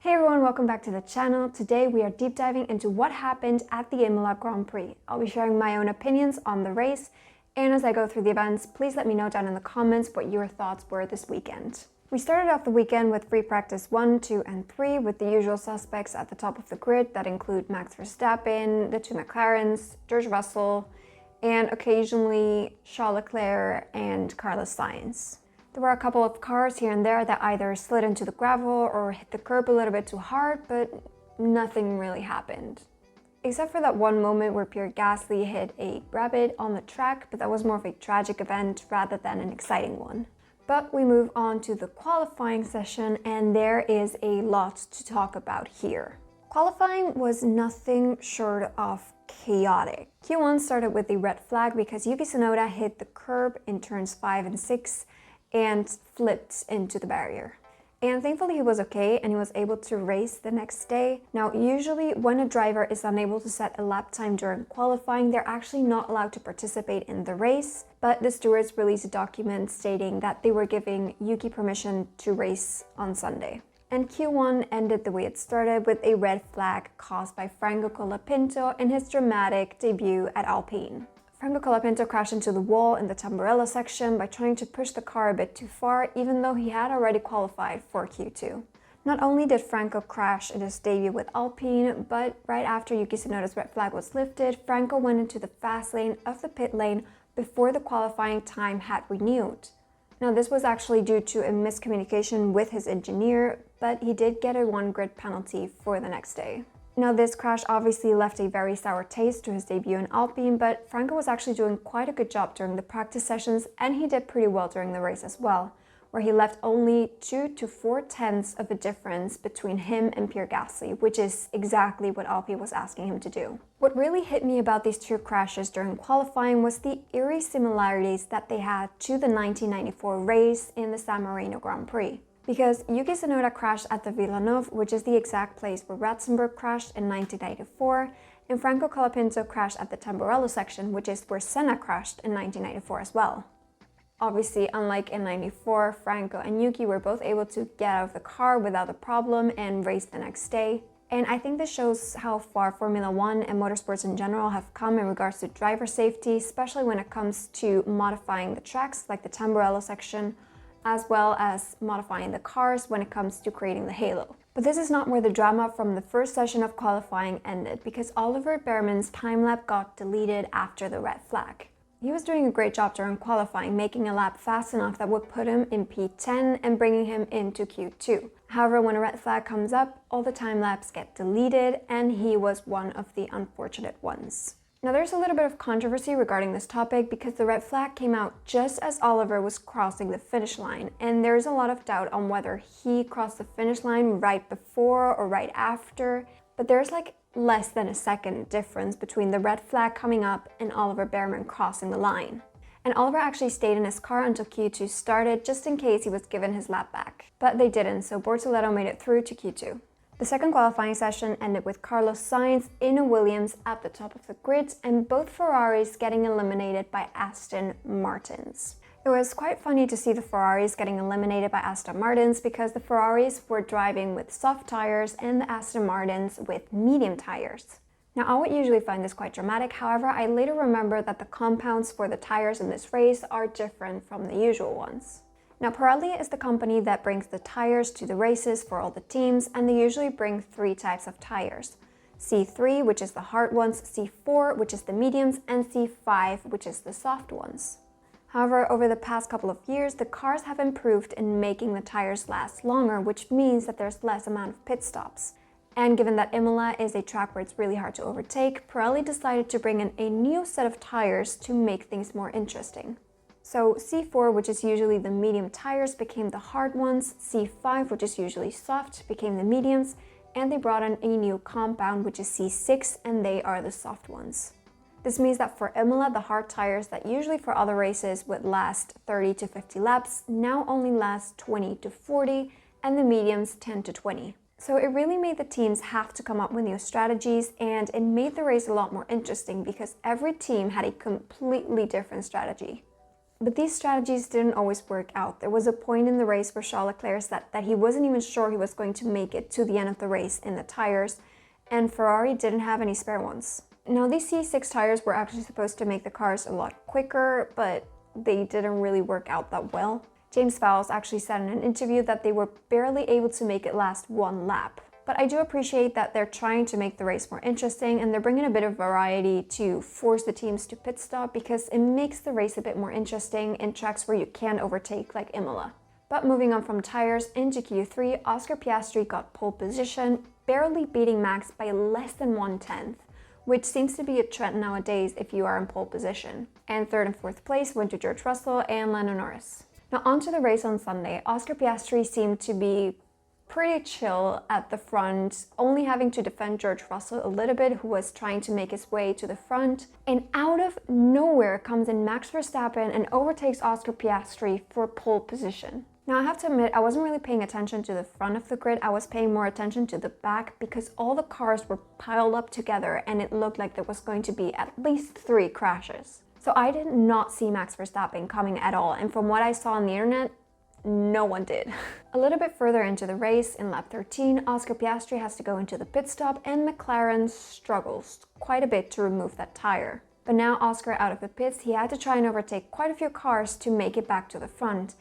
Hey everyone, welcome back to the channel. Today we are deep diving into what happened at the Imola Grand Prix. I'll be sharing my own opinions on the race, and as I go through the events, please let me know down in the comments what your thoughts were this weekend. We started off the weekend with free practice 1, 2, and 3 with the usual suspects at the top of the grid that include Max Verstappen, the two McLarens, George Russell, and occasionally Charles Leclerc and Carlos Sainz. There were a couple of cars here and there that either slid into the gravel or hit the curb a little bit too hard, but nothing really happened. Except for that one moment where Pierre Gasly hit a rabbit on the track, but that was more of a tragic event rather than an exciting one. But we move on to the qualifying session, and there is a lot to talk about here. Qualifying was nothing short of chaotic. Q1 started with a red flag because Yuki Tsunoda hit the curb in turns 5 and 6 and flipped into the barrier. And thankfully he was okay and he was able to race the next day. Now usually when a driver is unable to set a lap time during qualifying, they're actually not allowed to participate in the race, but the stewards released a document stating that they were giving Yuki permission to race on Sunday. And Q1 ended the way it started with a red flag caused by Franco Colapinto in his dramatic debut at Alpine. Franco Colapinto crashed into the wall in the Tamburello section by trying to push the car a bit too far, even though he had already qualified for Q2. Not only did Franco crash in his debut with Alpine, but right after Yuki Tsunoda's red flag was lifted, Franco went into the fast lane of the pit lane before the qualifying time had renewed. Now this was actually due to a miscommunication with his engineer, but he did get a 1 grid penalty for the next day. Now this crash obviously left a very sour taste to his debut in Alpine, but Franco was actually doing quite a good job during the practice sessions, and he did pretty well during the race as well, where he left only 2 to 4 tenths of a difference between him and Pierre Gasly, which is exactly what Alpine was asking him to do. What really hit me about these two crashes during qualifying was the eerie similarities that they had to the 1994 race in the San Marino Grand Prix. Because Yuki Tsunoda crashed at the Villeneuve, which is the exact place where Ratzenberg crashed in 1994, and Franco Colapinto crashed at the Tamburello section, which is where Senna crashed in 1994 as well. Obviously, unlike in 94, Franco and Yuki were both able to get out of the car without a problem and race the next day. And I think this shows how far Formula 1 and motorsports in general have come in regards to driver safety, especially when it comes to modifying the tracks like the Tamburello section, as well as modifying the cars when it comes to creating the halo. But this is not where the drama from the first session of qualifying ended, because Oliver Behrman's time-lap got deleted after the red flag. He was doing a great job during qualifying, making a lap fast enough that would put him in P10 and bringing him into Q2. However, when a red flag comes up, all the time-laps get deleted, and he was one of the unfortunate ones. Now there's a little bit of controversy regarding this topic because the red flag came out just as Oliver was crossing the finish line, and there's a lot of doubt on whether he crossed the finish line right before or right after, but there's like less than a second difference between the red flag coming up and Oliver Behrman crossing the line. And Oliver actually stayed in his car until Q2 started just in case he was given his lap back. But they didn't, so Bortoleto made it through to Q2. The second qualifying session ended with Carlos Sainz in a Williams at the top of the grid and both Ferraris getting eliminated by Aston Martins. It was quite funny to see the Ferraris getting eliminated by Aston Martins because the Ferraris were driving with soft tires and the Aston Martins with medium tires. Now I would usually find this quite dramatic, however I later remember that the compounds for the tires in this race are different from the usual ones. Now Pirelli is the company that brings the tires to the races for all the teams, and they usually bring 3 types of tires. C3, which is the hard ones, C4, which is the mediums, and C5, which is the soft ones. However, over the past couple of years, the cars have improved in making the tires last longer, which means that there's less amount of pit stops. And given that Imola is a track where it's really hard to overtake, Pirelli decided to bring in a new set of tires to make things more interesting. So C4, which is usually the medium tires, became the hard ones, C5, which is usually soft, became the mediums, and they brought in a new compound, which is C6, and they are the soft ones. This means that for Imola, the hard tires that usually for other races would last 30 to 50 laps, now only last 20 to 40, and the mediums 10 to 20. So it really made the teams have to come up with new strategies, and it made the race a lot more interesting because every team had a completely different strategy. But these strategies didn't always work out. There was a point in the race where Charles Leclerc said that he wasn't even sure he was going to make it to the end of the race in the tires, and Ferrari didn't have any spare ones. Now, these C6 tires were actually supposed to make the cars a lot quicker, but they didn't really work out that well. James Vowles actually said in an interview that they were barely able to make it last one lap. But I do appreciate that they're trying to make the race more interesting, and they're bringing a bit of variety to force the teams to pit stop, because it makes the race a bit more interesting in tracks where you can overtake, like Imola. But moving on from tires, into Q3, Oscar Piastri got pole position, barely beating Max by less than 1/10, which seems to be a trend nowadays if you are in pole position. And third and fourth place went to George Russell and Lando Norris. Now onto the race on Sunday. Oscar Piastri seemed to be pretty chill at the front, only having to defend George Russell a little bit, who was trying to make his way to the front. And out of nowhere comes in Max Verstappen and overtakes Oscar Piastri for pole position. Now I have to admit, I wasn't really paying attention to the front of the grid, I was paying more attention to the back, because all the cars were piled up together and it looked like there was going to be at least 3 crashes. So I did not see Max Verstappen coming at all, and from what I saw on the internet, no one did. A little bit further into the race, in lap 13, Oscar Piastri has to go into the pit stop and McLaren struggles quite a bit to remove that tire. But now Oscar out of the pits, he had to try and overtake quite a few cars to make it back to the front,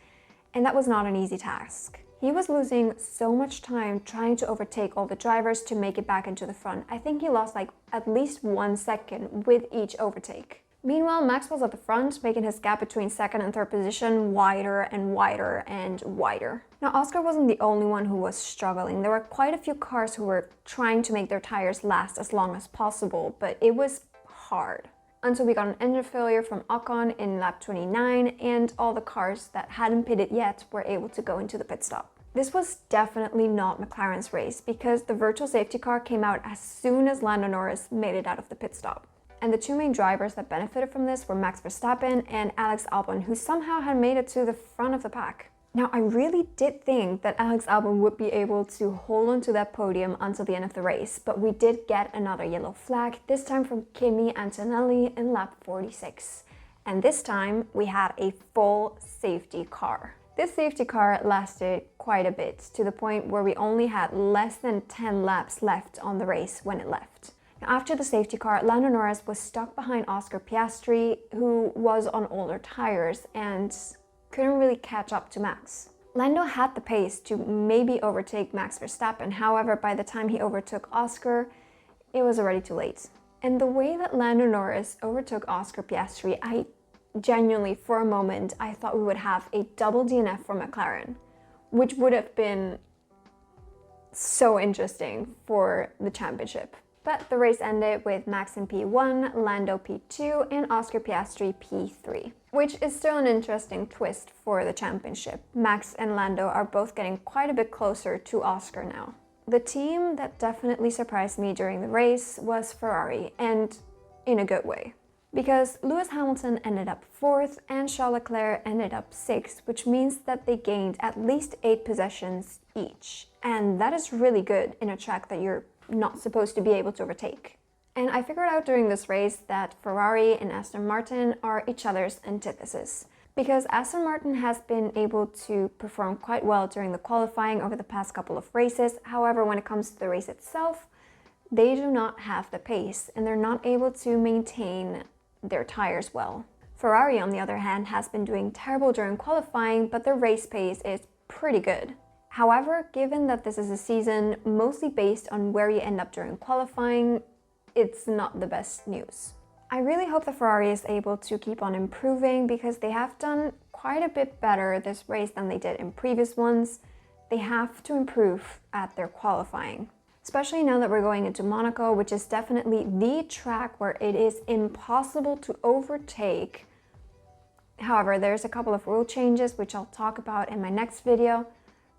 and that was not an easy task. He was losing so much time trying to overtake all the drivers to make it back into the front. I think he lost like at least 1 second with each overtake. Meanwhile, Max was at the front, making his gap between second and third position wider and wider and wider. Now, Oscar wasn't the only one who was struggling. There were quite a few cars who were trying to make their tires last as long as possible, but it was hard. Until we got an engine failure from Ocon in lap 29, and all the cars that hadn't pitted yet were able to go into the pit stop. This was definitely not McLaren's race, because the virtual safety car came out as soon as Lando Norris made it out of the pit stop. And the 2 main drivers that benefited from this were Max Verstappen and Alex Albon, who somehow had made it to the front of the pack. Now, I really did think that Alex Albon would be able to hold on to that podium until the end of the race, but we did get another yellow flag, this time from Kimi Antonelli in lap 46. And this time, we had a full safety car. This safety car lasted quite a bit, to the point where we only had less than 10 laps left on the race when it left. Now, after the safety car, Lando Norris was stuck behind Oscar Piastri, who was on older tires and couldn't really catch up to Max. Lando had the pace to maybe overtake Max Verstappen, however, by the time he overtook Oscar, it was already too late. And the way that Lando Norris overtook Oscar Piastri, I genuinely, for a moment, I thought we would have a double DNF for McLaren, which would have been so interesting for the championship. But the race ended with Max in P1, Lando P2, and Oscar Piastri P3, which is still an interesting twist for the championship. Max and Lando are both getting quite a bit closer to Oscar now. The team that definitely surprised me during the race was Ferrari, and in a good way. Because Lewis Hamilton ended up 4th and Charles Leclerc ended up 6th, which means that they gained at least 8 possessions each. And that is really good in a track that you're not supposed to be able to overtake. And I figured out during this race that Ferrari and Aston Martin are each other's antithesis. Because Aston Martin has been able to perform quite well during the qualifying over the past couple of races. However, when it comes to the race itself, they do not have the pace and they're not able to maintain their tires well. Ferrari, on the other hand, has been doing terrible during qualifying, but their race pace is pretty good. However, given that this is a season mostly based on where you end up during qualifying, it's not the best news. I really hope the Ferrari is able to keep on improving, because they have done quite a bit better this race than they did in previous ones. They have to improve at their qualifying. Especially now that we're going into Monaco, which is definitely the track where it is impossible to overtake. However, there's a couple of rule changes which I'll talk about in my next video,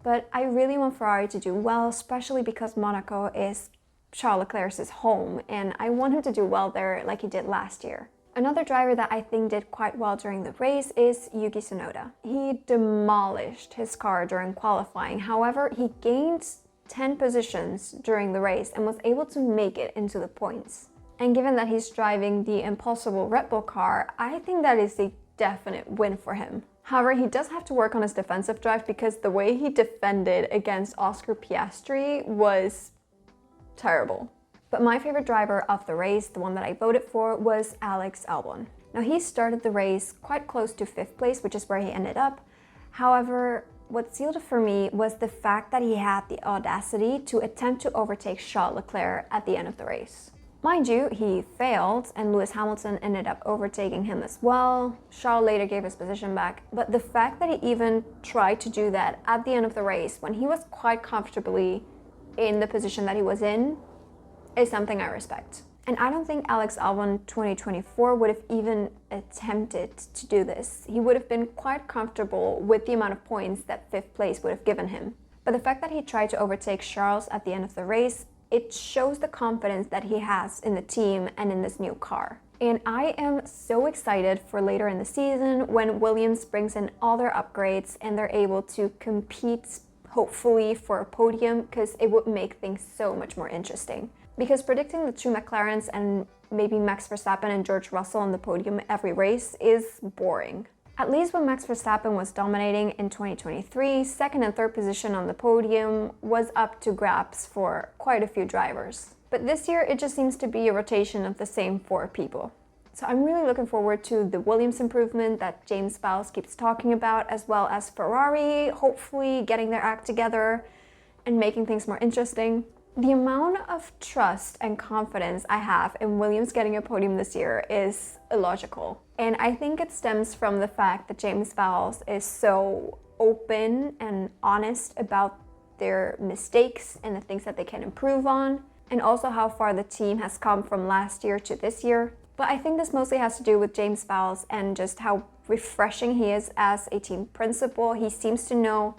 but I really want Ferrari to do well, especially because Monaco is Charles Leclerc's home and I want him to do well there like he did last year. Another driver that I think did quite well during the race is Yuki Tsunoda. He demolished his car during qualifying, however, he gained 10 positions during the race and was able to make it into the points. And given that he's driving the impossible Red Bull car, I think that is a definite win for him. However, he does have to work on his defensive drive because the way he defended against Oscar Piastri was terrible. But my favorite driver of the race, the one that I voted for, was Alex Albon. Now, he started the race quite close to 5th place, which is where he ended up. However, what sealed it for me was the fact that he had the audacity to attempt to overtake Charles Leclerc at the end of the race. Mind you, he failed and Lewis Hamilton ended up overtaking him as well. Charles later gave his position back, but the fact that he even tried to do that at the end of the race when he was quite comfortably in the position that he was in is something I respect. And I don't think Alex Albon 2024 would have even attempted to do this. He would have been quite comfortable with the amount of points that 5th place would have given him. But the fact that he tried to overtake Charles at the end of the race, it shows the confidence that he has in the team and in this new car. And I am so excited for later in the season when Williams brings in all their upgrades and they're able to compete, hopefully, for a podium, because it would make things so much more interesting. Because predicting the 2 McLarens and maybe Max Verstappen and George Russell on the podium every race is boring. At least when Max Verstappen was dominating in 2023, 2nd and 3rd position on the podium was up to grabs for quite a few drivers. But this year it just seems to be a rotation of the same 4 people. So I'm really looking forward to the Williams improvement that James Vowles keeps talking about, as well as Ferrari hopefully getting their act together and making things more interesting. The amount of trust and confidence I have in Williams getting a podium this year is illogical. And I think it stems from the fact that James Vowles is so open and honest about their mistakes and the things that they can improve on, and also how far the team has come from last year to this year. But I think this mostly has to do with James Vowles and just how refreshing he is as a team principal. He seems to know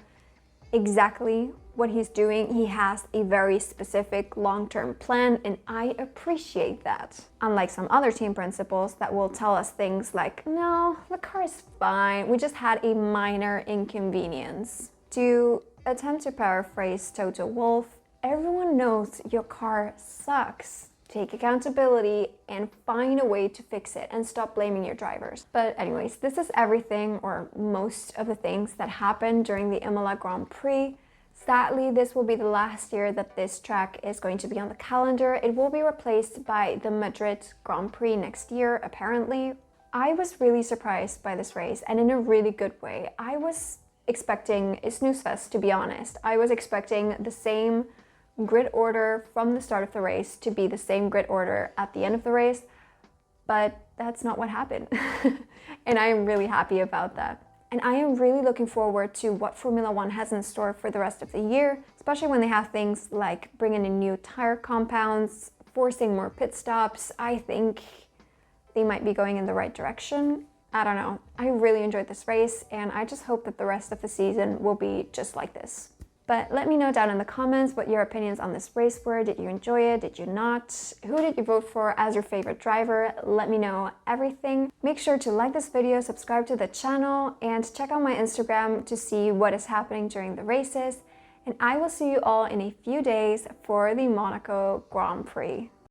exactly what he's doing. He has a very specific long-term plan, and I appreciate that. Unlike some other team principals that will tell us things like, no, the car is fine, we just had a minor inconvenience. To attempt to paraphrase Toto Wolff, everyone knows your car sucks. Take accountability and find a way to fix it and stop blaming your drivers. But anyways, this is everything, or most of the things that happened during the Imola Grand Prix. Sadly, this will be the last year that this track is going to be on the calendar. It will be replaced by the Madrid Grand Prix next year, apparently. I was really surprised by this race, and in a really good way. I was expecting a snooze fest, to be honest. I was expecting the same grid order from the start of the race to be the same grid order at the end of the race, but that's not what happened. And I am really happy about that. And I am really looking forward to what Formula One has in store for the rest of the year, especially when they have things like bringing in new tire compounds, forcing more pit stops. I think they might be going in the right direction. I don't know. I really enjoyed this race, and I just hope that the rest of the season will be just like this. But let me know down in the comments what your opinions on this race were. Did you enjoy it? Did you not? Who did you vote for as your favorite driver? Let me know everything. Make sure to like this video, subscribe to the channel, and check out my Instagram to see what is happening during the races. And I will see you all in a few days for the Monaco Grand Prix.